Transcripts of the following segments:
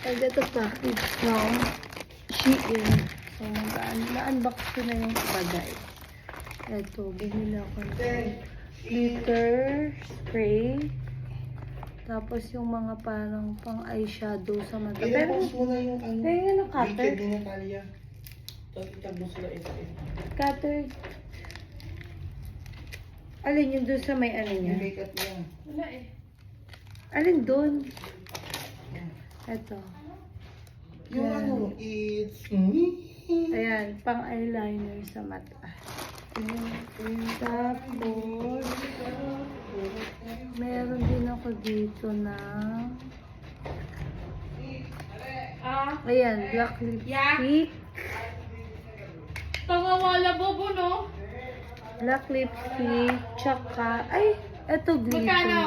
I got a package from Shein. So, na-unbox ko na yung iba, guys. Ito, binili ako ng glitter spray. Tapos yung mga parang pang eyeshadow sa mata. Pero, I-post mo na yung ano. pero yung ano, cutter? Wicked ni Natalia. Tapos itag mo sila isa. Cutter. Alin yung doon sa may ano niya? Yung makeup niya. Wala eh. Alin doon? Ito. Yung Yan. ano, it's me. Ayan, pang eyeliner sa mata. Tapos, meron din ako dito na, ayan, black lipstick. Tangawala bobo, no? Black lipstick, tsaka, ay, eto glitter. Magkano?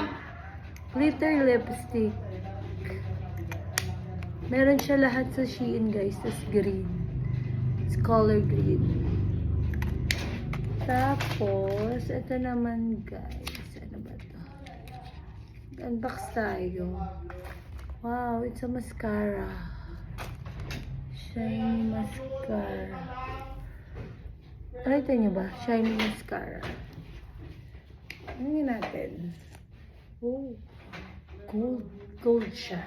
Glitter lipstick. Meron siya lahat sa Shein, guys. Tapos green. It's color green. Tapos, ito naman, guys. Ano ba to? Unbox tayo. Wow, it's a mascara. Shiny mascara. Nakita niyo ba? Shiny mascara. Ano yun natin? Oh, gold. Gold siya.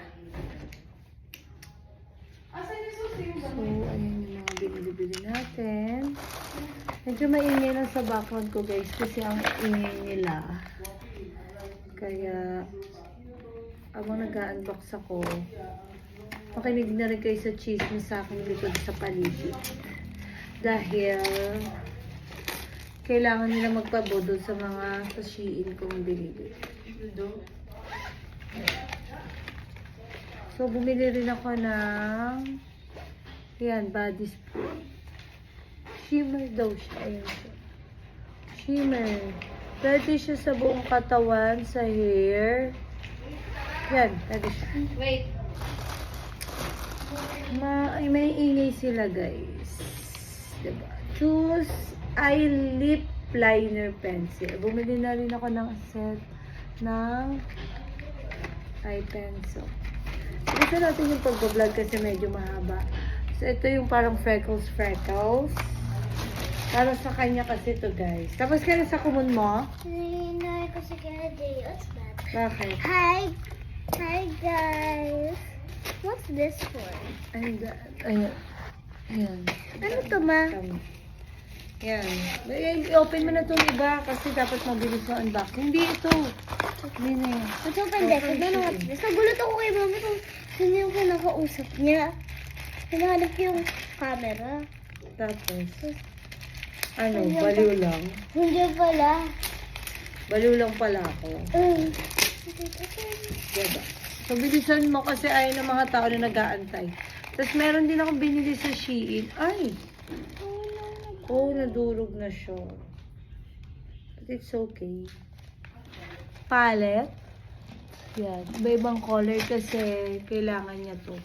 Asan yung susi yung So, ayan yung mga binili-bili natin. Medyo maingay lang sa background ko, guys, kasi ang ingay nila. Kaya, abang nag-unbox ako, makinig na rin kayo sa chismis sa aking likod sa paligid. Dahil, kailangan nila magpabodol sa mga sa Shein kong binili. So, bumili rin ako ng yan, body spray. Shimmer daw siya. Ayan siya. Shimmer. Pwede siya sa buong katawan, sa hair. Yan, pwede siya. Wait. May ingay sila, guys. Diba? Choose eye lip liner pencil. Bumili na rin ako ng set ng eye pencil. Gusto natin yung pag-vlog kasi medyo mahaba. So, ito yung parang freckles. Para sa kanya kasi ito, guys. Tapos kaya sa kumun mo? Hindi ko sa Kennedy. What's that? Bakit? Hi guys. What's this for? Ayan. Ayan. Ano to, ma? Yan. I-open mo na itong iba kasi dapat mabilis yung unboxing. Hindi ito. Hindi na yan. Let's open this. I don't know what's this. Nagulat ako kay mama kung sino yung kinakausap niya. Hinahanap yung camera. Tapos, ano, baliw lang. Hindi pala. Baliw lang pala ako. Diba? So, bilisan mo kasi ayaw ng mga tao na nag-aantay. Tapos, meron din akong binili sa Shein. Ay! Oh, nadurog na siya. But it's okay. Palette. Yan. Iba-ibang color kasi kailangan niya to.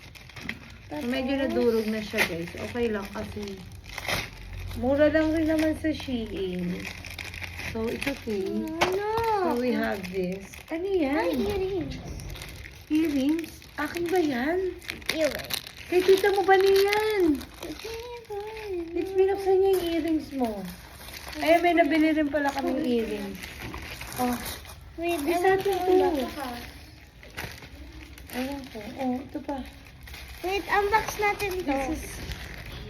So, medyo nadurog na siya, guys. Okay lang kasi mura lang rin naman sa Shein. So, it's okay. So, we have this. Ano yan? Earrings. Earrings? Akin ba yan? Earrings. Kay tita mo ba niyan? It's binuksan niya yung earrings mo. Ay, may nabili rin pala kaming earrings. Oh, Wait, Is that ito? Ayan ko. Oh, ito pa. Wait, unbox natin to. This is,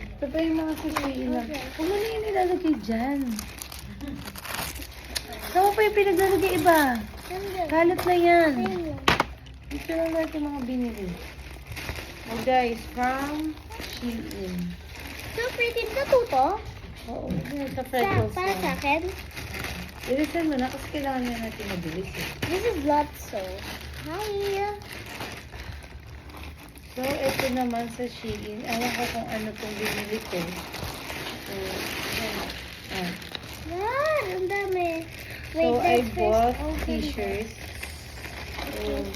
ito pa yung mga susiin na. Okay. Kung ano yung nilalagay dyan? Saan pa yung pinaglalagay iba? Kalat na yan. Dito lang natin mga binili. Oh guys, from Shein. So pretty na to? Oo, yun sa freckles Para sa na. akin. Ilisan mo na kasi kailangan na natin mabilis eh. This is Lotso. Hi. So, ito naman sa Shein. Alam ko kung ano itong binili ko. So, yan. Ah. Wow, ang dami. So, I let's bought first open t-shirts. So, this.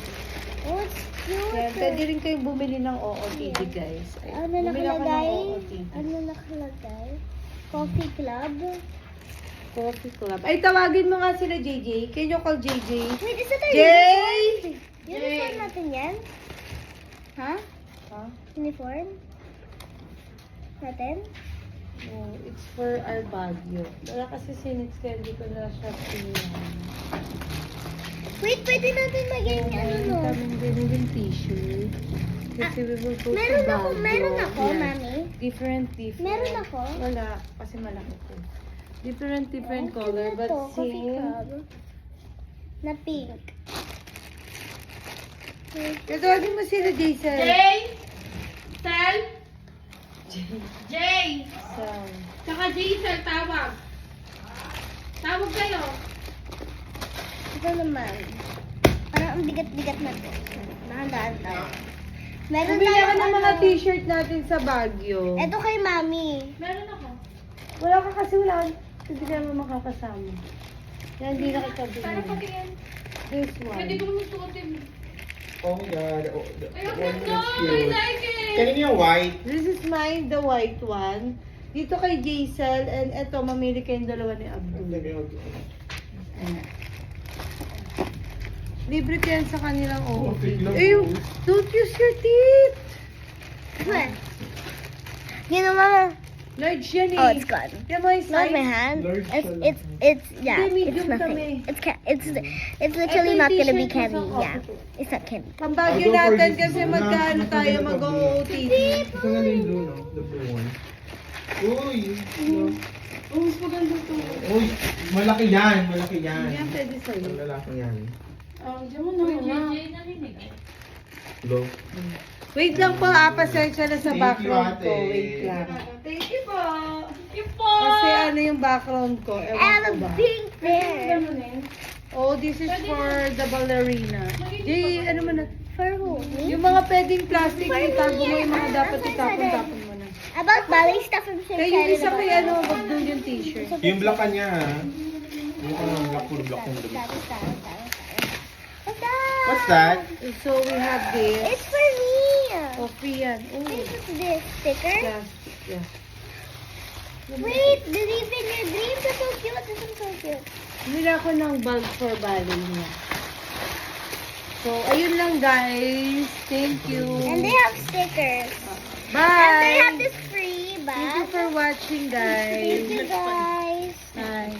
Oh, it's cute. yan. Pwede rin kayong bumili ng OOTD, guys. Ay, Ano bumili ako ng nakalagay? OOTD. Ano nakalagay? Coffee Club? Coffee Club. Ay, tawagin mo nga sila, JJ. Can you call JJ? Wait, isa tayo. Jay! Uniform natin yan? Ha? Ha? Uniform? Natin? No, it's for our Baguio. Wala kasi sinits kaya hindi ko na siya pinihan. Wait, pwede natin maging ano no? Kaming din t-shirt. Kasi we will go to Meron Baguio. ako, Yes. mami. Different. Meron ako. Wala, kasi malaki ko. Different color, Ito, but coffee same. cup. Na pink. Katawagin mo sila, Jason. Jay! Sel! Jay! So, Tsaka Jason, tawag. Tawag kayo. Ito naman. Parang ang bigat-bigat na to. Nakandaan tayo. Meron bumili tayo ako ng mga t-shirt natin sa Baguio. Ito kay mami. Meron ako. Wala ka kasi hindi ka naman makakasama. Kaya hindi na kita Para bumili. patingin. This Pwede ko one. naman suotin. Oh my god. Oh, the Ay, ang one ganda! is I cute. like it! Kanina yung white. This is mine, the white one. Dito kay Jaisel, and eto, mamili kayong dalawa ni Abdul. Ayan. Libre ko yan sa kanilang Oh, OOTD. biglang Ew, buhos. don't use your teeth! What? You know, mama. Large yan eh. Oh, it's gone. Yan mo yung Not my size. hand. Large It's yeah. Hindi, It's medium nothing. kami. It's literally Ito yung not gonna be t-shirt ko heavy. sa Yeah. kapatid. It's not heavy. Pambagyo I'll go for natin this kasi blue. magkano Nah, tayo ito na mag-OOTD. Ito na yung blue, no? The blue one. Uy! Oh, mas maganda to. Uy! Malaki yan! Malaki yan. Hindi yan pwede sa'yo. Ang lalaki yan. Oh, diyan mo na. Jay, narinig. Go. Wait lang po pasensya na sa Thank you, background ate. ko. Wait lang. Thank you po. Thank you po. Kasi ano yung background ko, I ewan have ko a ba. pink bear. Ganun eh. Oh, this is for the ballerina. Jay, ano man na? For who? Me? Yung mga pwedeng plastic, itago mo yung mga dapat itapon-tapon mo na. About ballet stuff I'm so Kaya yung excited isa about. kay ano, wag doon yung t-shirt. Yung black kanya, ha? Yung black, puro black yung damit. What's that? What's that? So we have this. It's for me. Oh, free yan. Oh, This is this sticker. plastic. Yeah. Wait, believe in your dreams. This is so cute. This is so cute. Nila ko ng bulb for ballet niya. So, ayun lang guys. Thank you. And they have stickers. Bye! And they have this free Thank you bag. for watching Thank guys. you guys. Bye.